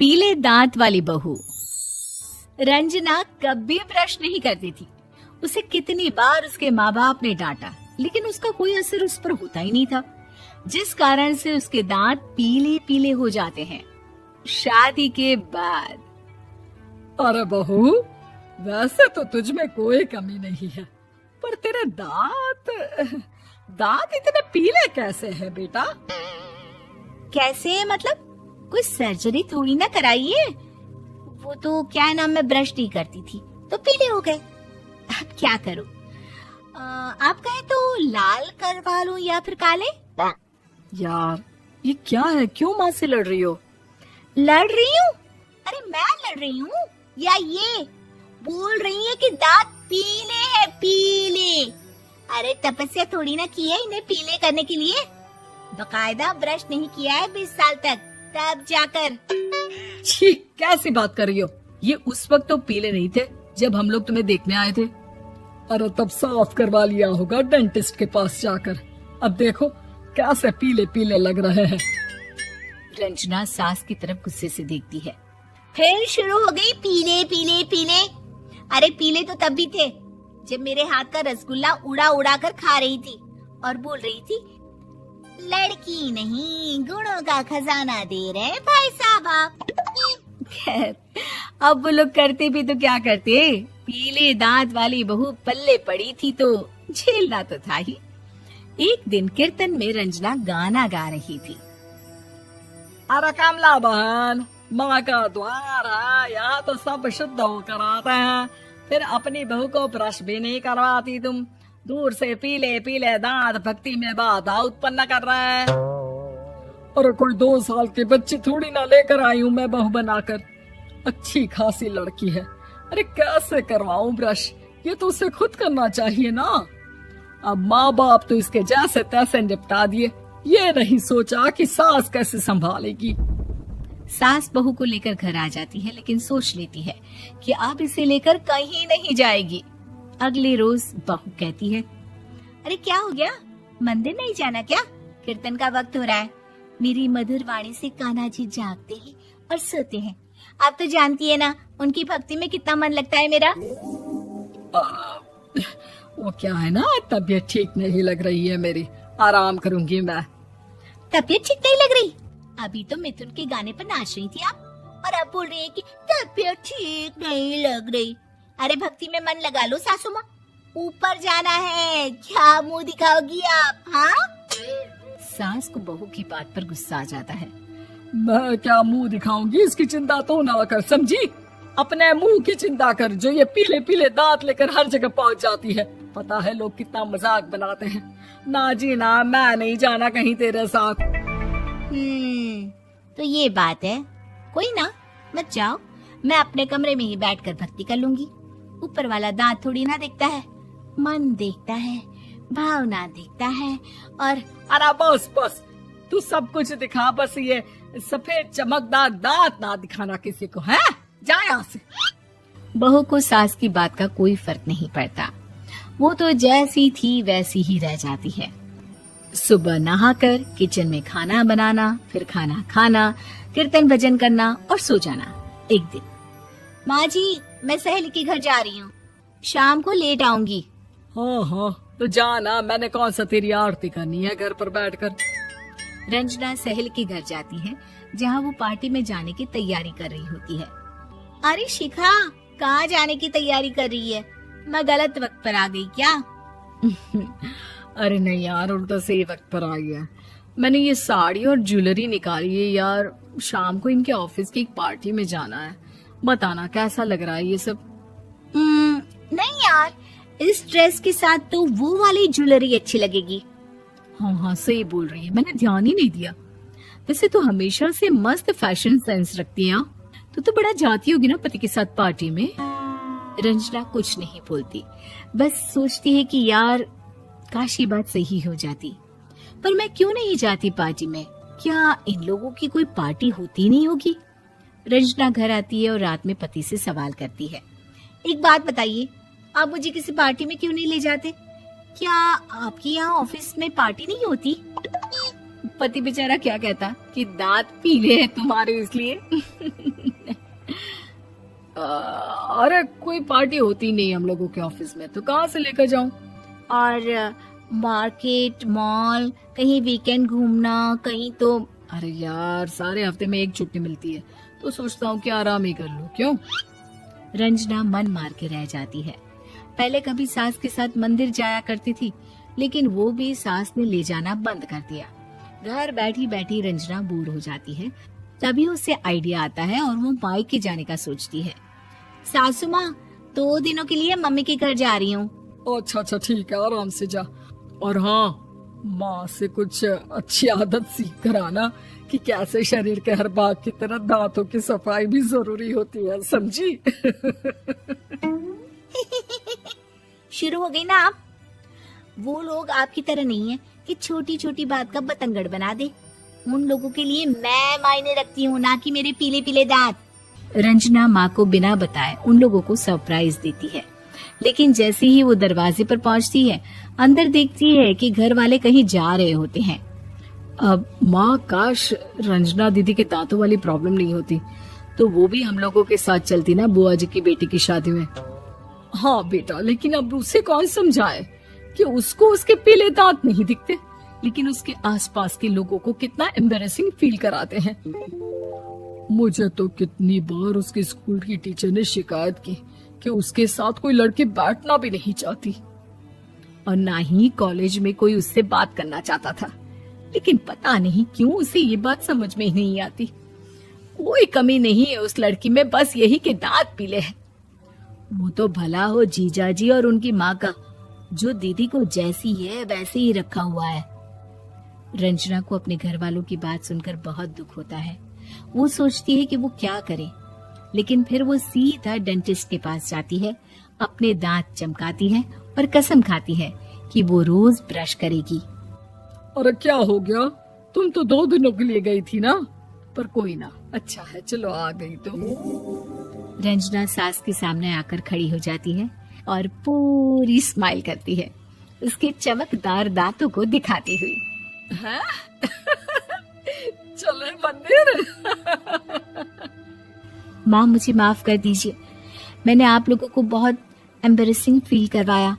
पीले दांत वाली बहू। रंजना कभी ब्रश नहीं करती थी। उसे कितनी बार उसके माँ बाप ने डांटा, लेकिन उसका कोई असर उस पर होता ही नहीं था, जिस कारण से उसके दांत पीले पीले हो जाते हैं। शादी के बाद। अरे बहू, वैसे तो तुझ में कोई कमी नहीं है, पर तेरे दांत इतने पीले कैसे हैं बेटा? कैसे मतलब? कोई सर्जरी थोड़ी ना कराइए। वो तो क्या नाम, मैं ब्रश नहीं करती थी तो पीले हो गए। अब क्या करूं? आप कहे तो लाल करवा लूं या फिर काले? यार ये क्या है, क्यों माँ से लड़ रही हो? लड़ रही हूँ? अरे मैं लड़ रही हूँ या ये बोल रही है कि दांत पीले हैं, पीले। अरे तपस्या थोड़ी ना की है इन्हें पीले करने के लिए। बकायदा ब्रश नहीं किया है 20 साल तक, तब जाकर। छी, कैसी बात कर रही हो? ये उस वक्त तो पीले नहीं थे जब हम लोग तुम्हें देखने आए थे। अरे तब साफ करवा लिया होगा डेंटिस्ट के पास जाकर। अब देखो कैसे पीले पीले लग रहे हैं। रंजना सास की तरफ गुस्से से देखती है। फिर शुरू हो गई पीले पीले पीले। अरे पीले तो तब भी थे जब मेरे हाथ का रसगुल्ला उड़ा उड़ा कर खा रही थी और बोल रही थी, लड़की नहीं गुणों का खजाना दे रहे भाई साहब आप। खैर, अब वो लोग करते भी तो क्या करते, पीले दांत वाली बहू पल्ले पड़ी थी तो झेलना तो था ही। एक दिन कीर्तन में रंजना गाना गा रही थी। अरे कमला बहन, माँ का द्वार है, यहाँ तो सब शुद्ध होकर आते हैं, फिर अपनी बहू को ब्रश भी नहीं करवाती तुम। दूर से पीले पीले दांत भक्ति में बाधा उत्पन्न कर रहे हैं। और कोई 2 साल के बच्चे थोड़ी ना लेकर आई हूँ मैं बहू बनाकर। अच्छी खासी लड़की है, अरे कैसे करवाऊं ब्रश? ये तो उसे खुद करना चाहिए ना। अब माँ बाप तो इसके जैसे तैसे निपटा दिए, ये नहीं सोचा कि सास कैसे संभालेगी। सास बहू को लेकर घर आ जाती है, लेकिन सोच लेती है कि अब इसे लेकर कहीं नहीं जाएगी। अगले रोज बहू कहती है, अरे क्या हो गया, मंदिर नहीं जाना क्या? कीर्तन का वक्त हो रहा है। मेरी मधुर वाणी से कान्हा जी जागते हैं और सोते हैं। आप तो जानती है ना उनकी भक्ति में कितना मन लगता है मेरा। वो क्या है ना, तबीयत ठीक नहीं लग रही है मेरी, आराम करूंगी मैं। तबीयत ठीक नहीं लग रही? अभी तो मिथुन के गाने पर नाच रही थी आप, और अब बोल रही है कि तबीयत ठीक नहीं लग रही। अरे भक्ति में मन लगा लो सासू माँ, ऊपर जाना है, क्या मुंह दिखाओगी आप? हाँ? सास को बहू की बात पर गुस्सा आ जाता है। मैं क्या मुंह दिखाऊंगी, इसकी चिंता तो ना कर, समझी? अपने मुंह की चिंता कर, जो ये पीले पीले दांत लेकर हर जगह पहुंच जाती है। पता है लोग कितना मजाक बनाते हैं। ना जी ना, मैं नहीं जाना कहीं तेरे साथ। तो ये बात है। कोई ना, मत जाओ, मैं अपने कमरे में ही बैठकर भक्ति कर लूंगी। ऊपर वाला दांत थोड़ी ना देखता है, मन देखता है, भावना देखता है। और अरे बस बस, तू सब कुछ दिखा, बस ये सफेद चमकदार दांत ना दिखाना किसी को, है? जा यहाँ से। बहू को सास की बात का कोई फर्क नहीं पड़ता, वो तो जैसी थी वैसी ही रह जाती है। सुबह नहाकर किचन में खाना बनाना, फिर खाना खाना, कीर्तन भजन करना और सो जाना। एक दिन, माँ जी मैं सहेली के घर जा रही हूँ, शाम को लेट आऊंगी। हाँ, तो जाना, मैंने कौन सा तेरी आरती करनी है घर पर बैठकर। रंजना सहेली के घर जाती है, जहाँ वो पार्टी में जाने की तैयारी कर रही होती है। अरे शिखा, कहाँ जाने की तैयारी कर रही है? मैं गलत वक्त पर आ गई क्या? अरे नहीं यार, उल्टा सही वक्त पर आई है। मैंने ये साड़ी और ज्वेलरी निकाली है यार, शाम को इनके ऑफिस की एक पार्टी में जाना है। बताना कैसा लग रहा है ये सब? नहीं यार, इस ड्रेस के साथ तो वो वाली ज्वेलरी अच्छी लगेगी। हाँ, सही बोल रही है, मैंने ध्यान ही नहीं दिया। वैसे तो हमेशा से मस्त फैशन सेंस रखती है। तो बड़ा जाती होगी ना पति के साथ पार्टी में। रंजना कुछ नहीं बोलती, बस सोचती है कि यार काश ये बात सही हो जाती, पर मैं क्यों नहीं जाती पार्टी में? क्या इन लोगों की कोई पार्टी होती नहीं होगी? रंजना घर आती है और रात में पति से सवाल करती है, एक बात बताइए, आप मुझे किसी पार्टी में क्यों नहीं ले जाते? क्या आपके यहाँ ऑफिस में पार्टी नहीं होती? पति बेचारा क्या कहता कि दांत पीले हैं तुम्हारे इसलिए। अरे कोई पार्टी होती नहीं हम लोगों के ऑफिस में, तो कहाँ से लेकर जाऊं? और मार्केट, मॉल, कहीं वीकेंड घूमना, कहीं तो। अरे यार सारे हफ्ते में एक छुट्टी मिलती है, तो सोचता हूँ कि आराम ही कर लूं। क्यों? रंजना मन मार के रह जाती है। पहले कभी सास के साथ मंदिर जाया करती थी, लेकिन वो भी सास ने ले जाना बंद कर दिया। घर बैठी बैठी रंजना बोर हो जाती है। तभी उसे आइडिया आता है और वो मायके जाने का सोचती है। सासू माँ, 2 दिनों के लिए मम्मी के घर जा रही हूँ। अच्छा अच्छा ठीक है, आराम से जा। और हाँ, माँ से कुछ अच्छी आदत सीख कर आना कि कैसे शरीर के हर भाग की तरह दांतों की सफाई भी जरूरी होती है, समझी? शुरू हो गई ना आप। वो लोग आपकी तरह नहीं है कि छोटी छोटी बात का बतंगड़ बना दे। उन लोगों के लिए मैं मायने रखती हूँ, ना कि मेरे पीले पीले दांत। रंजना माँ को बिना बताए उन लोगों को सरप्राइज देती है, लेकिन जैसे ही वो दरवाजे पर पहुंचती है, अंदर देखती है कि घर वाले कहीं जा रहे होते हैं। अब माँ, काश रंजना दीदी के दांतों वाली प्रॉब्लम नहीं होती, तो वो भी हम लोगों के साथ चलती ना बुआ जी की बेटी की शादी में। हाँ बेटा, लेकिन अब उसे कौन समझाए कि उसको उसके पीले दांत नहीं दिखते, लेकिन उसके आसपास के लोगों को कितना एम्बैरेसिंग फील कराते हैं। मुझे तो कितनी बार उसके स्कूल की टीचर ने शिकायत की कि उसके साथ कोई लड़की बैठना भी नहीं चाहती, और ना ही कॉलेज में कोई उससे बात करना चाहता था। लेकिन पता नहीं क्यों उसे ये बात समझ में ही नहीं आती। कोई कमी नहीं है उस लड़की में, बस यही कि दांत पीले हैं। वो तो भला हो जीजा जी और उनकी माँ का, जो दीदी को जैसी है वैसे ही रखा हुआ है। रंजना को अपने घर वालों की बात सुनकर बहुत दुख होता है। वो सोचती है कि वो क्या करे, लेकिन फिर वो सीधा डेंटिस्ट के पास जाती है, अपने दांत चमकाती है और कसम खाती है कि वो रोज ब्रश करेगी। अरे क्या हो गया? तुम तो 2 दिनों के लिए गई थी ना, पर कोई ना, अच्छा है, चलो आ गई तो। रंजना सास के सामने आकर खड़ी हो जाती है और पूरी स्माइल करती है, उसके चमकदार दांतों को दिखाती हुई। हैं? चले मंदिर? माँ, मुझे माफ कर दीजिए, मैंने आप लोगों को बहुत एम्बैरेसिंग फील करवाया।